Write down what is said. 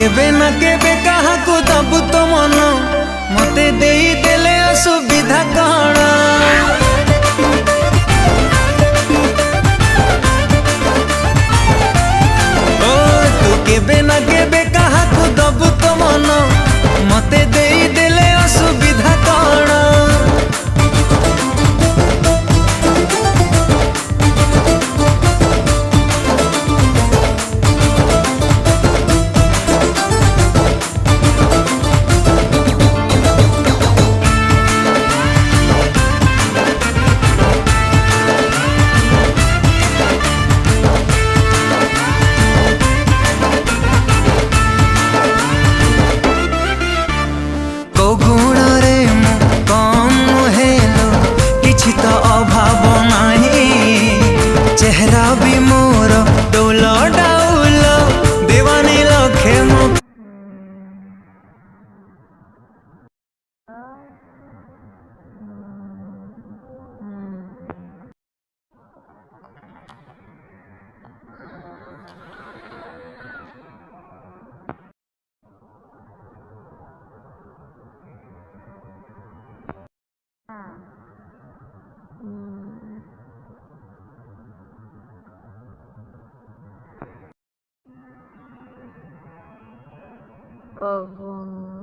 केबे ना केबे कहा को दबु तो मन मते देई देले असुविधा कण ओ तू केबे ना केबे कहा को दबु तो मन मते देई देले असुविधा कण तो अभाव नहीं चेहरा भी मोर डोल डाउल दीवानी लखे Oh.